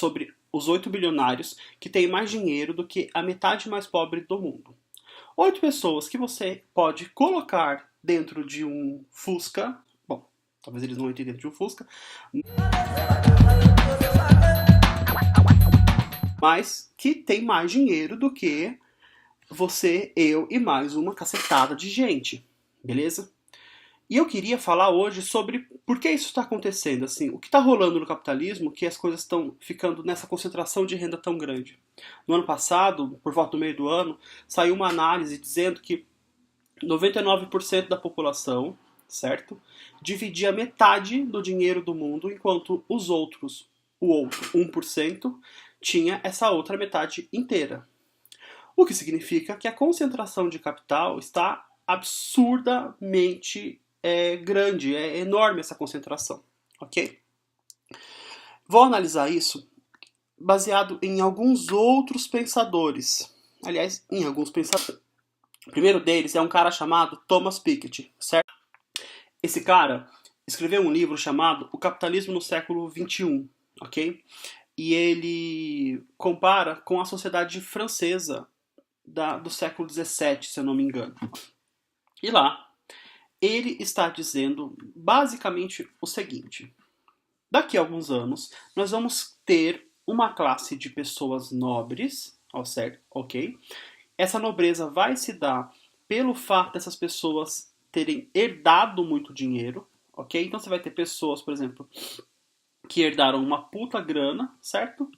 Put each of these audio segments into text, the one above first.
sobre os 8 bilionários que têm mais dinheiro do que a metade mais pobre do mundo. 8 pessoas que você pode colocar dentro de um Fusca. Bom, talvez eles não entrem dentro de um Fusca. Mas que tem mais dinheiro do que você, eu e mais uma cacetada de gente. Beleza? E eu queria falar hoje sobre por que isso está acontecendo, assim, o que está rolando no capitalismo, que as coisas estão ficando nessa concentração de renda tão grande. No ano passado, por volta do meio do ano, saiu uma análise dizendo que 99% da população, certo, dividia metade do dinheiro do mundo, enquanto o outro 1%, tinha essa outra metade inteira. O que significa que a concentração de capital está absurdamente grande, é enorme essa concentração, ok? Vou analisar isso baseado em alguns outros pensadores. Aliás, em alguns pensadores. O primeiro deles é um cara chamado Thomas Piketty, certo? Esse cara escreveu um livro chamado O Capitalismo no Século XXI, ok? E ele compara com a sociedade francesa do século XVII, se eu não me engano. E lá, ele está dizendo basicamente o seguinte: daqui a alguns anos, nós vamos ter uma classe de pessoas nobres, certo? Ok? Essa nobreza vai se dar pelo fato dessas pessoas terem herdado muito dinheiro, ok? Então você vai ter pessoas, por exemplo, que herdaram uma puta grana, certo?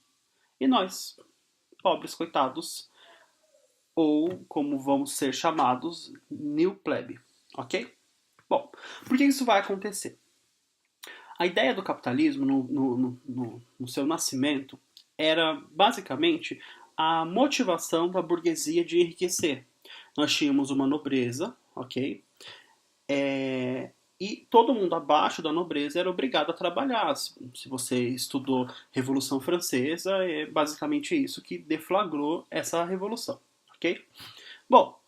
E nós, pobres coitados, ou como vamos ser chamados, new plebe, ok? Bom, por que isso vai acontecer? A ideia do capitalismo no seu nascimento era basicamente a motivação da burguesia de enriquecer. Nós tínhamos uma nobreza, ok? E todo mundo abaixo da nobreza era obrigado a trabalhar. Se você estudou Revolução Francesa, é basicamente isso que deflagrou essa revolução, ok? Bom,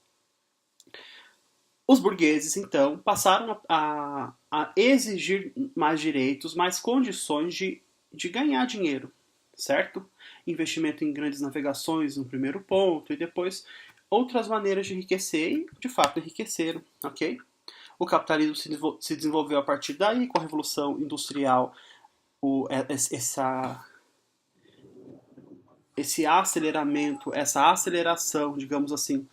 os burgueses, então, passaram a exigir mais direitos, mais condições de ganhar dinheiro, certo? Investimento em grandes navegações no primeiro ponto, e depois outras maneiras de enriquecer, e de fato enriqueceram, ok? O capitalismo se desenvolveu a partir daí, com a Revolução Industrial, esse aceleramento, essa aceleração, digamos assim,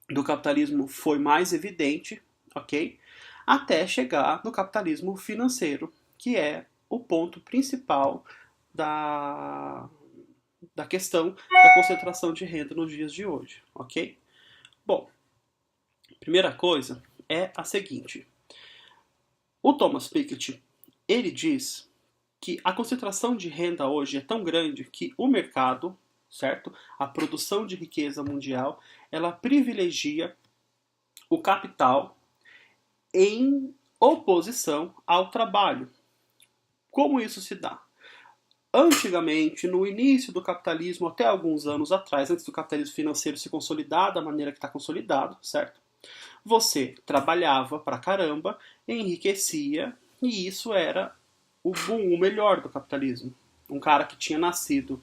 do capitalismo foi mais evidente, ok? Até chegar no capitalismo financeiro, que é o ponto principal da questão da concentração de renda nos dias de hoje, ok? Bom, primeira coisa é a seguinte. O Thomas Piketty, ele diz que a concentração de renda hoje é tão grande que o mercado, certo? A produção de riqueza mundial, ela privilegia o capital em oposição ao trabalho. Como isso se dá? Antigamente, no início do capitalismo, até alguns anos atrás, antes do capitalismo financeiro se consolidar da maneira que está consolidado, certo? Você trabalhava pra caramba, enriquecia, e isso era o melhor do capitalismo. Um cara que tinha nascido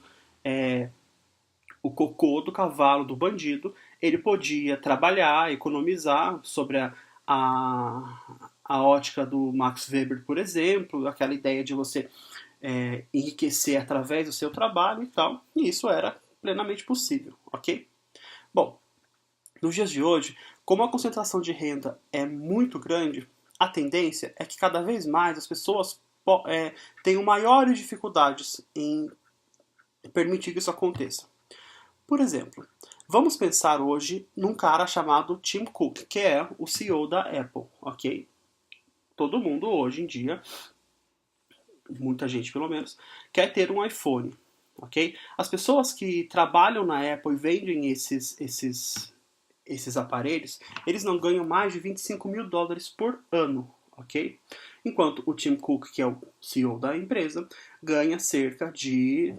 o cocô do cavalo do bandido, ele podia trabalhar, economizar sobre a ótica do Max Weber, por exemplo, aquela ideia de você enriquecer através do seu trabalho e tal, e isso era plenamente possível, ok? Bom, nos dias de hoje, como a concentração de renda é muito grande, a tendência é que cada vez mais as pessoas tenham maiores dificuldades em permitir que isso aconteça. Por exemplo, vamos pensar hoje num cara chamado Tim Cook, que é o CEO da Apple, ok? Todo mundo hoje em dia, muita gente pelo menos, quer ter um iPhone, ok? As pessoas que trabalham na Apple e vendem esses aparelhos, eles não ganham mais de 25 mil dólares por ano, ok? Enquanto o Tim Cook, que é o CEO da empresa, ganha cerca de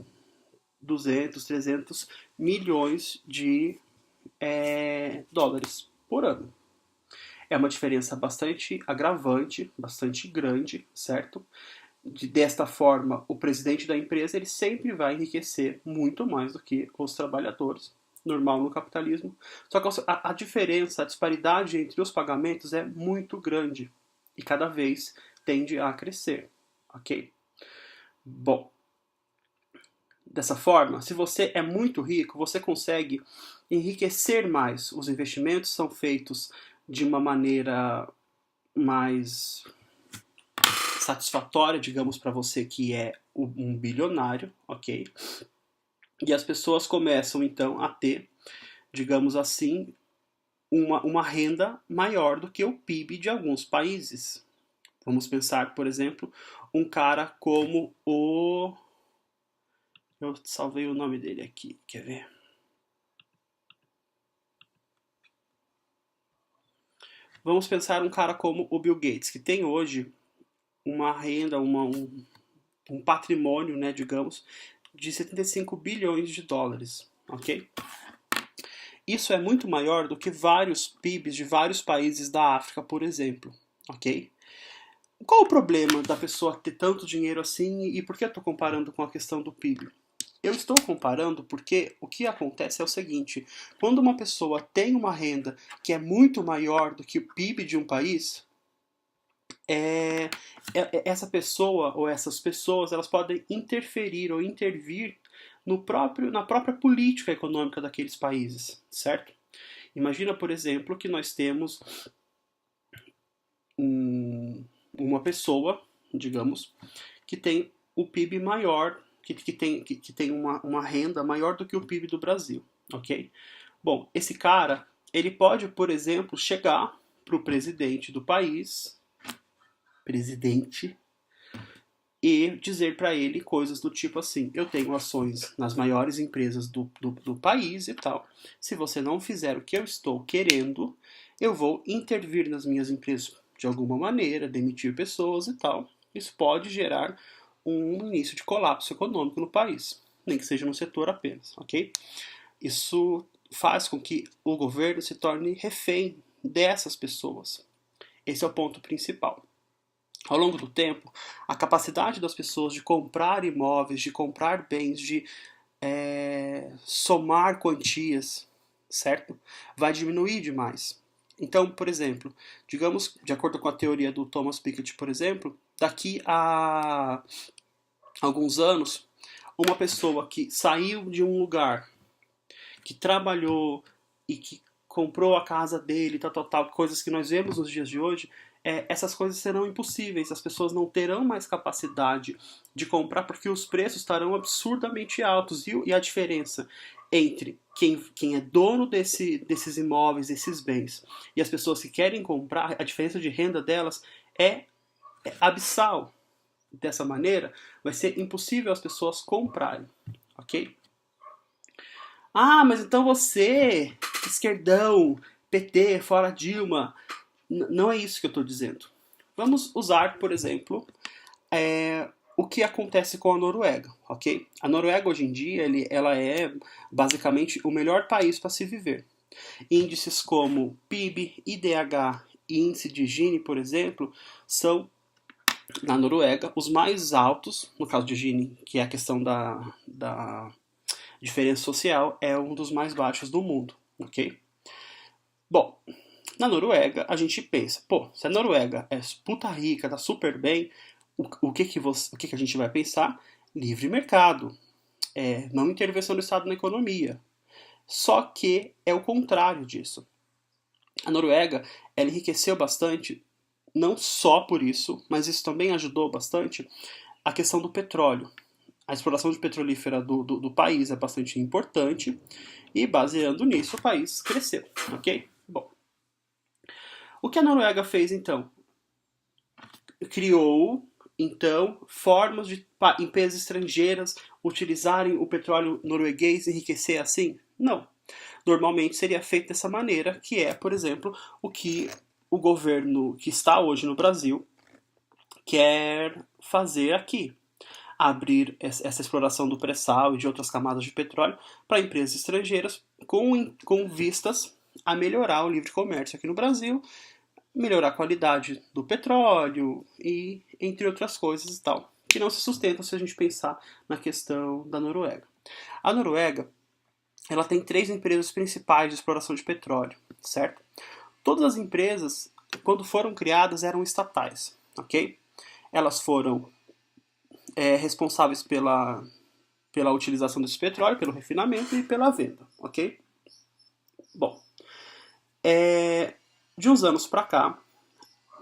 200, 300 milhões de dólares por ano. É uma diferença bastante agravante, bastante grande, certo? desta forma, o presidente da empresa ele sempre vai enriquecer muito mais do que os trabalhadores, normal no capitalismo. Só que a diferença, a disparidade entre os pagamentos é muito grande e cada vez tende a crescer, ok? Bom, dessa forma, se você é muito rico, você consegue enriquecer mais. Os investimentos são feitos de uma maneira mais satisfatória, digamos, para você que é um bilionário, ok? E as pessoas começam então a ter, digamos assim, uma renda maior do que o PIB de alguns países. Vamos pensar, por exemplo, um cara como o... Eu salvei o nome dele aqui, quer ver? Vamos pensar um cara como o Bill Gates, que tem hoje uma renda, um patrimônio, né, digamos, de 75 bilhões de dólares, ok? Isso é muito maior do que vários PIBs de vários países da África, por exemplo, ok? Qual o problema da pessoa ter tanto dinheiro assim e por que eu estou comparando com a questão do PIB? Eu estou comparando porque o que acontece é o seguinte: quando uma pessoa tem uma renda que é muito maior do que o PIB de um país, essa pessoa ou essas pessoas elas podem interferir ou intervir na própria política econômica daqueles países, certo? Imagina, por exemplo, que nós temos uma pessoa, digamos, que tem o PIB maior, que tem uma renda maior do que o PIB do Brasil, ok? Bom, esse cara, ele pode, por exemplo, chegar para o presidente do país, e dizer para ele coisas do tipo assim: eu tenho ações nas maiores empresas do país e tal. Se você não fizer o que eu estou querendo, eu vou intervir nas minhas empresas de alguma maneira, demitir pessoas e tal. Isso pode gerar um início de colapso econômico no país, nem que seja no setor apenas, ok? Isso faz com que o governo se torne refém dessas pessoas. Esse é o ponto principal. Ao longo do tempo, a capacidade das pessoas de comprar imóveis, de comprar bens, de somar quantias, certo? Vai diminuir demais. Então, por exemplo, digamos, de acordo com a teoria do Thomas Piketty, por exemplo, daqui a alguns anos, uma pessoa que saiu de um lugar, que trabalhou e que comprou a casa dele, tal, coisas que nós vemos nos dias de hoje, essas coisas serão impossíveis. As pessoas não terão mais capacidade de comprar porque os preços estarão absurdamente altos. E a diferença entre quem é dono desses imóveis, desses bens, e as pessoas que querem comprar, a diferença de renda delas é abissal. Dessa maneira, vai ser impossível as pessoas comprarem, ok? Ah, mas então você, esquerdão, PT, fora Dilma. Não é isso que eu estou dizendo. Vamos usar, por exemplo, o que acontece com a Noruega, ok? A Noruega hoje em dia ela é basicamente o melhor país para se viver. Índices como PIB, IDH e índice de Gini, por exemplo, são na Noruega os mais altos. No caso de Gini, que é a questão da diferença social, é um dos mais baixos do mundo, ok? Bom, na Noruega a gente pensa, pô, se a Noruega é puta rica, tá super bem, o que a gente vai pensar? Livre mercado, não intervenção do Estado na economia. Só que é o contrário disso. A Noruega, ela enriqueceu bastante, não só por isso, mas isso também ajudou bastante a questão do petróleo. A exploração de petrolífera do país é bastante importante e, baseando nisso, o país cresceu, ok? Bom, o que a Noruega fez, então? Criou, então, formas de empresas estrangeiras utilizarem o petróleo norueguês e enriquecer assim? Não. Normalmente seria feito dessa maneira, que é, por exemplo, o que o governo que está hoje no Brasil quer fazer aqui. Abrir essa exploração do pré-sal e de outras camadas de petróleo para empresas estrangeiras com vistas a melhorar o livre comércio aqui no Brasil, melhorar a qualidade do petróleo e entre outras coisas e tal. que não se sustentam se a gente pensar na questão da Noruega. A Noruega, ela tem 3 empresas principais de exploração de petróleo, certo? Todas as empresas, quando foram criadas, eram estatais, ok? Elas foram responsáveis pela utilização desse petróleo, pelo refinamento e pela venda, ok? Bom, de uns anos para cá,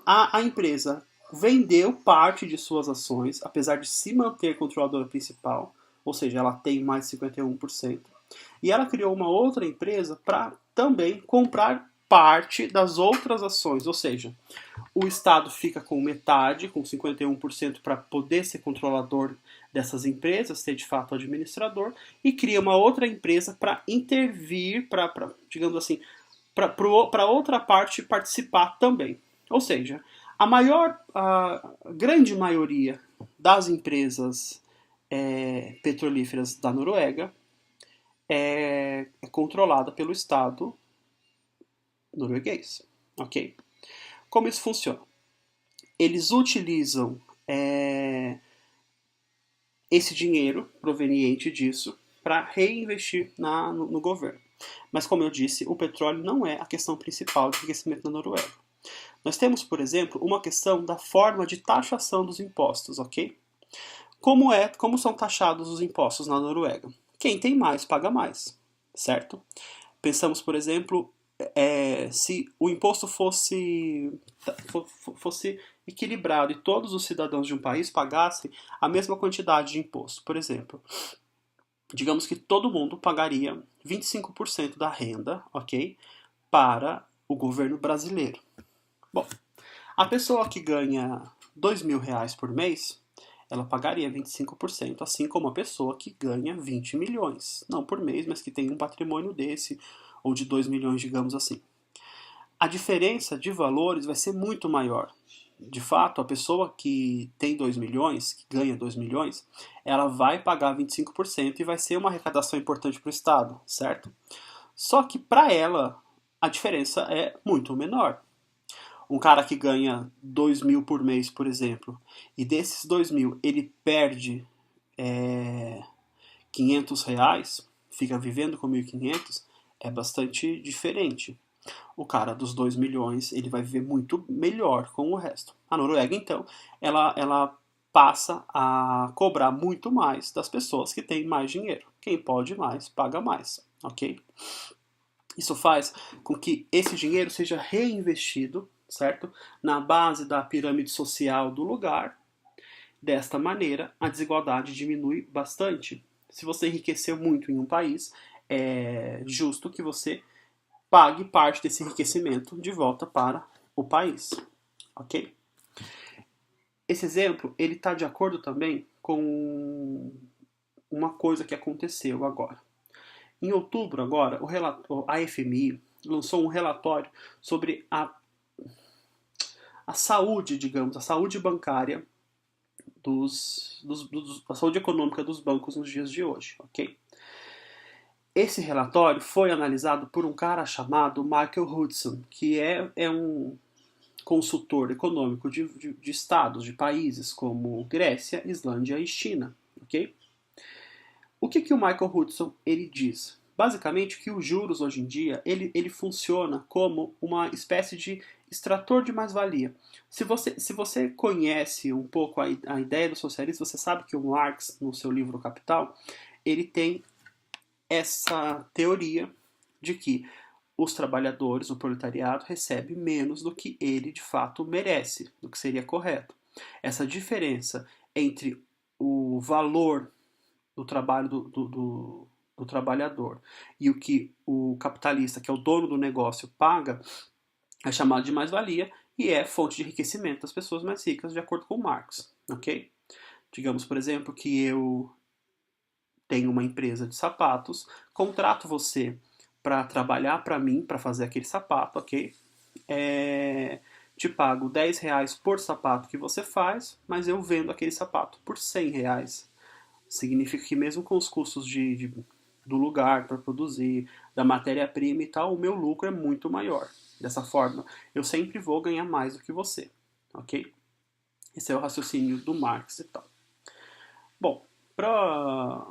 a empresa vendeu parte de suas ações, apesar de se manter controladora principal, ou seja, ela tem mais de 51%, e ela criou uma outra empresa para também comprar parte das outras ações, ou seja, o Estado fica com metade, com 51%, para poder ser controlador dessas empresas, ser de fato administrador, e cria uma outra empresa para intervir, para, digamos assim, para outra parte participar também. Ou seja, a grande maioria das empresas petrolíferas da Noruega é controlada pelo Estado norueguês, ok? Como isso funciona? Eles utilizam esse dinheiro proveniente disso para reinvestir no governo. Mas, como eu disse, o petróleo não é a questão principal de enriquecimento da Noruega. Nós temos, por exemplo, uma questão da forma de taxação dos impostos, ok? Como são taxados os impostos na Noruega? Quem tem mais paga mais, certo? Pensamos, por exemplo, se o imposto fosse equilibrado e todos os cidadãos de um país pagassem a mesma quantidade de imposto. Por exemplo, digamos que todo mundo pagaria 25% da renda, ok? Para o governo brasileiro. Bom, a pessoa que ganha R$ 2.000 por mês, ela pagaria 25%, assim como a pessoa que ganha 20 milhões. Não por mês, mas que tem um patrimônio desse, ou de 2 milhões, digamos assim. A diferença de valores vai ser muito maior. De fato, a pessoa que tem 2 milhões, que ganha 2 milhões, ela vai pagar 25% e vai ser uma arrecadação importante para o Estado, certo? Só que para ela, a diferença é muito menor. Um cara que ganha 2.000 por mês, por exemplo, e desses 2.000 ele perde R$ 500, fica vivendo com 1.500, é bastante diferente. O cara dos 2 milhões, ele vai viver muito melhor com o resto. A Noruega, então, ela passa a cobrar muito mais das pessoas que têm mais dinheiro. Quem pode mais, paga mais, ok? Isso faz com que esse dinheiro seja reinvestido, certo? Na base da pirâmide social do lugar. Desta maneira, a desigualdade diminui bastante. Se você enriqueceu muito em um país, é justo que você pague parte desse enriquecimento de volta para o país, ok? Esse exemplo, ele está de acordo também com uma coisa que aconteceu agora. Em outubro agora, a FMI lançou um relatório sobre a saúde, digamos, a saúde bancária a saúde econômica dos bancos nos dias de hoje, ok? Esse relatório foi analisado por um cara chamado Michael Hudson, que é um consultor econômico de estados, de países como Grécia, Islândia e China, ok? O que o Michael Hudson ele diz? Basicamente que os juros hoje em dia ele funciona como uma espécie de extrator de mais-valia. Se você conhece um pouco a ideia do socialismo, você sabe que o Marx, no seu livro Capital, ele tem essa teoria de que os trabalhadores, o proletariado, recebe menos do que ele de fato merece, do que seria correto. Essa diferença entre o valor do trabalho do trabalhador e o que o capitalista, que é o dono do negócio, paga, é chamado de mais-valia e é fonte de enriquecimento das pessoas mais ricas, de acordo com Marx, ok? Digamos, por exemplo, que eu tenho uma empresa de sapatos, contrato você para trabalhar para mim, para fazer aquele sapato, ok? Te pago R$ 10 por sapato que você faz, mas eu vendo aquele sapato por R$ 100. Significa que mesmo com os custos do lugar para produzir, da matéria-prima e tal, o meu lucro é muito maior. Dessa forma, eu sempre vou ganhar mais do que você, ok? Esse é o raciocínio do Marx e tal. Bom, para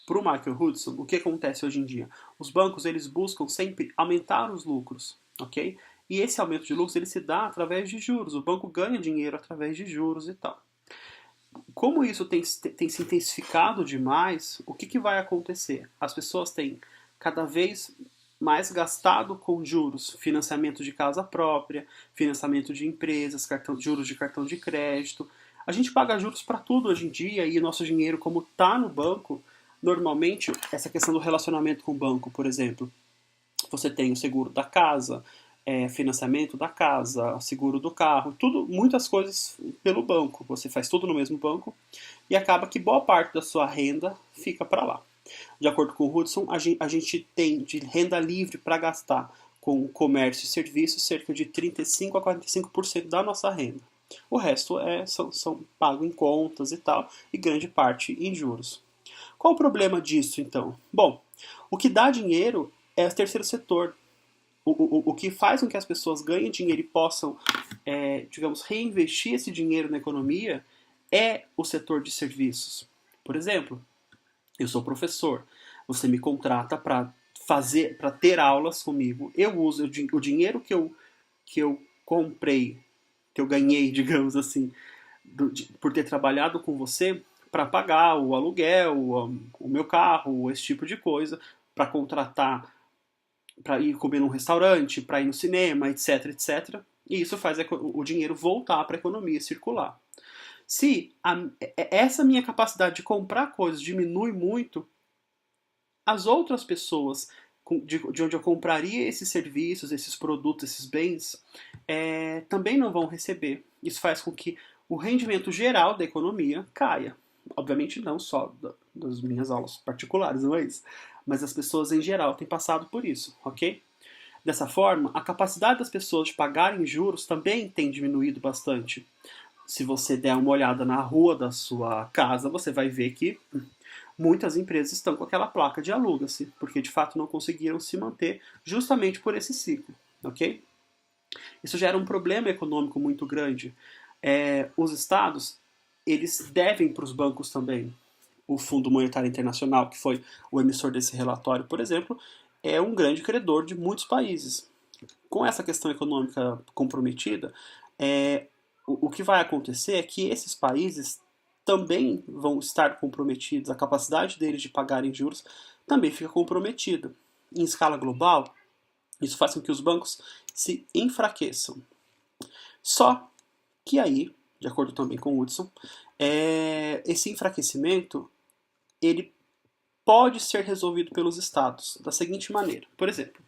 o Michael Hudson, o que acontece hoje em dia? Os bancos eles buscam sempre aumentar os lucros, ok? E esse aumento de lucros ele se dá através de juros. O banco ganha dinheiro através de juros e tal. Como isso tem se intensificado demais, o que vai acontecer? As pessoas têm cada vez mais gastado com juros, financiamento de casa própria, financiamento de empresas, juros de cartão de crédito. A gente paga juros para tudo hoje em dia e o nosso dinheiro, como está no banco, normalmente, essa questão do relacionamento com o banco, por exemplo, você tem o seguro da casa, financiamento da casa, seguro do carro, tudo, muitas coisas pelo banco. Você faz tudo no mesmo banco e acaba que boa parte da sua renda fica para lá. De acordo com o Hudson, a gente tem de renda livre para gastar com comércio e serviços cerca de 35 a 45% da nossa renda. O resto são pago em contas e tal, e grande parte em juros. Qual o problema disso, então? Bom, o que dá dinheiro é o terceiro setor. O que faz com que as pessoas ganhem dinheiro e possam, digamos, reinvestir esse dinheiro na economia é o setor de serviços. Por exemplo, eu sou professor, você me contrata para ter aulas comigo. Eu uso o dinheiro que eu comprei, que eu ganhei, digamos assim, por ter trabalhado com você, para pagar o aluguel, o meu carro, esse tipo de coisa, para contratar, para ir comer num restaurante, para ir no cinema, etc, etc. E isso faz o dinheiro voltar para a economia circular. Se essa minha capacidade de comprar coisas diminui muito, as outras pessoas de onde eu compraria esses serviços, esses produtos, esses bens, também não vão receber. Isso faz com que o rendimento geral da economia caia. Obviamente não só das minhas aulas particulares, não é isso? Mas as pessoas em geral têm passado por isso, ok? Dessa forma, a capacidade das pessoas de pagarem juros também tem diminuído bastante. Se você der uma olhada na rua da sua casa, você vai ver que muitas empresas estão com aquela placa de aluga-se, porque de fato não conseguiram se manter justamente por esse ciclo, ok? Isso gera um problema econômico muito grande. Os estados, eles devem para os bancos também. O Fundo Monetário Internacional, que foi o emissor desse relatório, por exemplo, é um grande credor de muitos países. Com essa questão econômica comprometida, o que vai acontecer é que esses países também vão estar comprometidos, a capacidade deles de pagarem juros também fica comprometida. Em escala global, isso faz com que os bancos se enfraqueçam. Só que aí, de acordo também com o Hudson, esse enfraquecimento ele pode ser resolvido pelos estados da seguinte maneira. Por exemplo,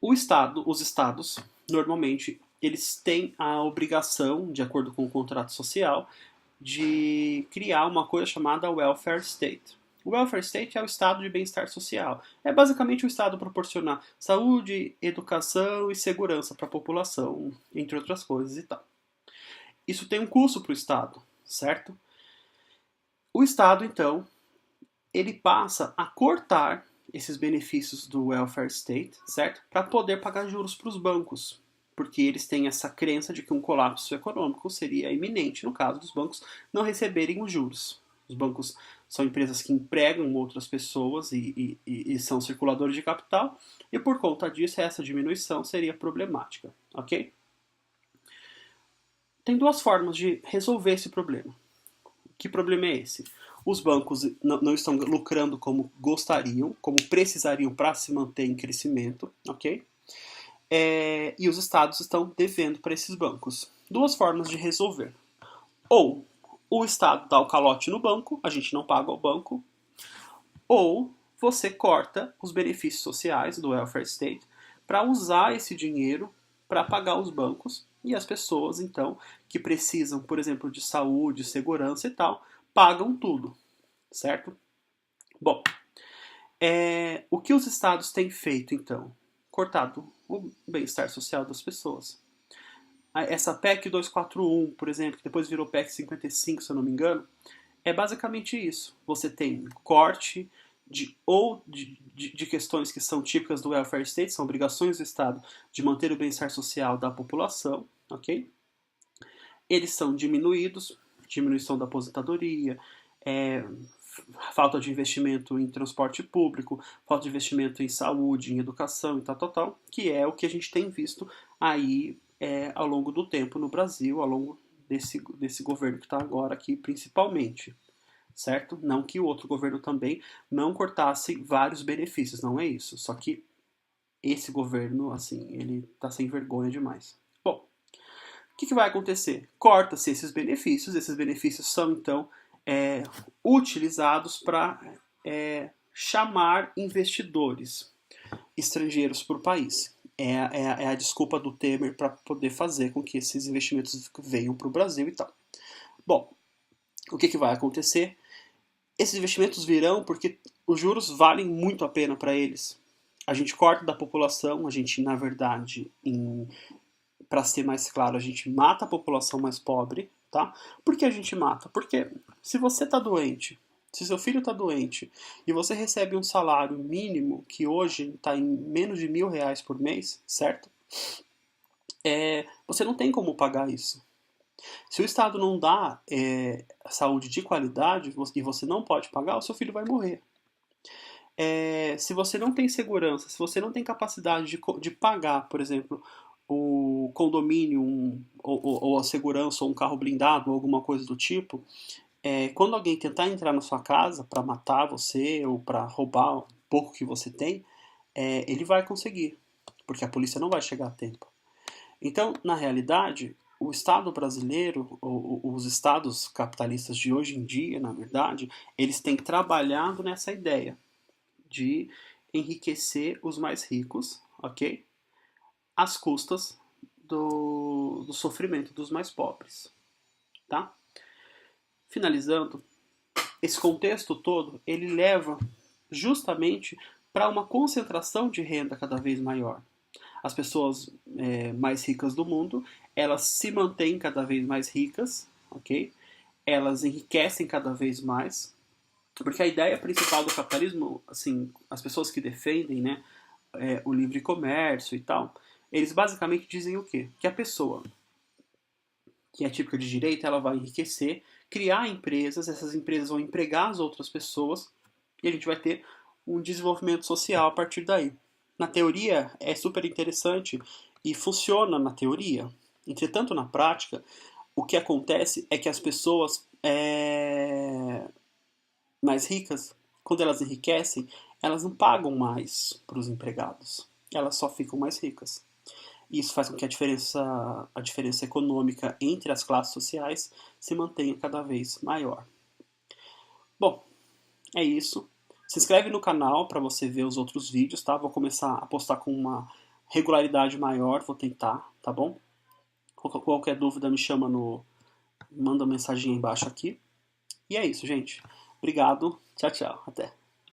os estados, normalmente, eles têm a obrigação, de acordo com o contrato social, de criar uma coisa chamada welfare state. O welfare state é o estado de bem-estar social. É basicamente o estado proporcionar saúde, educação e segurança para a população, entre outras coisas e tal. Isso tem um custo para o estado, certo? O estado, então, ele passa a cortar esses benefícios do welfare state, certo? Para poder pagar juros para os bancos, porque eles têm essa crença de que um colapso econômico seria iminente no caso dos bancos não receberem os juros. Os bancos são empresas que empregam outras pessoas e são circuladores de capital, e por conta disso essa diminuição seria problemática, ok? Tem duas formas de resolver esse problema. Que problema é esse? Os bancos não estão lucrando como gostariam, como precisariam para se manter em crescimento, ok? E os estados estão devendo para esses bancos. Duas formas de resolver. Ou o estado dá o calote no banco, a gente não paga ao banco, ou você corta os benefícios sociais do welfare state para usar esse dinheiro para pagar os bancos e as pessoas, então, que precisam, por exemplo, de saúde, segurança e tal, pagam tudo, certo? Bom, o que os estados têm feito, então? Cortado o bem-estar social das pessoas. Essa PEC 241, por exemplo, que depois virou PEC 55, se eu não me engano, é basicamente isso. Você tem corte de questões que são típicas do welfare state, são obrigações do Estado de manter o bem-estar social da população, ok? eles são diminuídos, diminuição da aposentadoria, falta de investimento em transporte público, falta de investimento em saúde, em educação e tal, que é o que a gente tem visto aí ao longo do tempo no Brasil, ao longo desse governo que está agora aqui, principalmente, certo? Não que o outro governo também não cortasse vários benefícios, não é isso. Só que esse governo, assim, ele está sem vergonha demais. Bom, o que vai acontecer? Corta-se esses benefícios são, então, utilizados para chamar investidores estrangeiros para o país. É a desculpa do Temer para poder fazer com que esses investimentos venham para o Brasil e tal. Bom, o que vai acontecer? Esses investimentos virão porque os juros valem muito a pena para eles. A gente corta da população, a gente, na verdade, para ser mais claro, a gente mata a população mais pobre, tá? Por que a gente mata? Porque se você está doente, se seu filho está doente e você recebe um salário mínimo, que hoje está em menos de R$1.000 por mês, certo? Você não tem como pagar isso. Se o Estado não dá saúde de qualidade e você não pode pagar, o seu filho vai morrer. Se você não tem segurança, se você não tem capacidade de pagar, por exemplo, o condomínio ou a segurança ou um carro blindado ou alguma coisa do tipo, quando alguém tentar entrar na sua casa para matar você ou para roubar o pouco que você tem, ele vai conseguir, porque a polícia não vai chegar a tempo. Então, na realidade, o Estado brasileiro, os estados capitalistas de hoje em dia, na verdade, eles têm trabalhado nessa ideia de enriquecer os mais ricos, ok? Às custas do sofrimento dos mais pobres, tá? Finalizando, esse contexto todo, ele leva justamente para uma concentração de renda cada vez maior. As pessoas mais ricas do mundo, elas se mantêm cada vez mais ricas, ok? Elas enriquecem cada vez mais, porque a ideia principal do capitalismo, assim, as pessoas que defendem, né, o livre comércio e tal, eles basicamente dizem o quê? Que a pessoa que é típica de direita, ela vai enriquecer, criar empresas, essas empresas vão empregar as outras pessoas e a gente vai ter um desenvolvimento social a partir daí. Na teoria é super interessante e funciona na teoria. Entretanto, na prática, o que acontece é que as pessoas mais ricas, quando elas enriquecem, elas não pagam mais para os empregados. Elas só ficam mais ricas. Isso faz com que a diferença econômica entre as classes sociais se mantenha cada vez maior. Bom, é isso. Se inscreve no canal para você ver os outros vídeos, tá? Vou começar a postar com uma regularidade maior, vou tentar, tá bom? Qualquer dúvida me chama manda uma mensagem aí embaixo aqui. E é isso, gente. Obrigado. Tchau, tchau. Até.